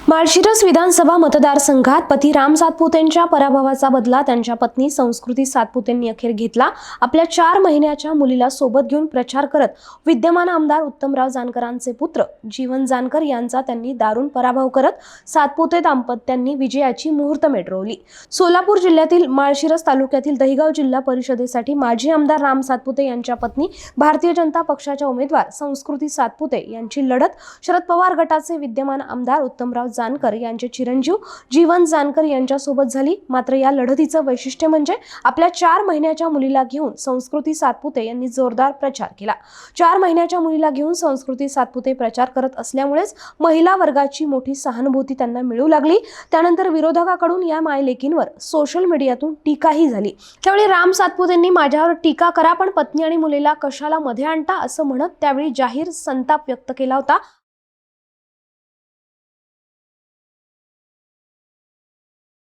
माळशिरस विधानसभा मतदारसंघात पती राम सातपुतेंच्या पराभवाचा बदला त्यांच्या पत्नी संस्कृती सातपुतेंनी अखेर घेतला। आपल्या 4 महिन्याच्या मुलीला सोबत घेऊन प्रचार करत विद्यमान आमदार उत्तमराव जानकरांचे पुत्र जीवन जानकर यांचा त्यांनी दारुण पराभव करत सातपुते दाम्पत्यांनी विजयाची मुहूर्तमेढ रोवली। सोलापूर जिल्ह्यातील माळशिरस तालुक्यातील दहिगाव जिल्हा परिषदेसाठी माजी आमदार राम सातपुते यांच्या पत्नी भारतीय जनता पक्षाच्या उमेदवार संस्कृती सातपुते यांची लढत शरद पवार गटाचे विद्यमान आमदार उत्तमराव जानकर यांचे चिरंजीव जीवन जानकर यांच्यासोबत झाली। मात्र या लढतीचं वैशिष्ट्य म्हणजे आपल्या 4 महिन्याच्या मुलीला घेऊन संस्कृती सातपुते यांनी जोरदार प्रचार केला। 4 महिन्याच्या मुलीला घेऊन संस्कृती सातपुते प्रचार करत असल्यामुळेच महिला वर्गाची मोठी सहानुभूती त्यांना मिळू लागली। त्यानंतर विरोधकाकडून या मायलेकींवर सोशल मीडियातून टीकाही झाली। त्यावेळी राम सातपुतेंनी माझ्यावर टीका करा पण पत्नी आणि मुलीला कशाला मध्ये आणता असं म्हणत त्यावेळी जाहीर संताप व्यक्त केला होता।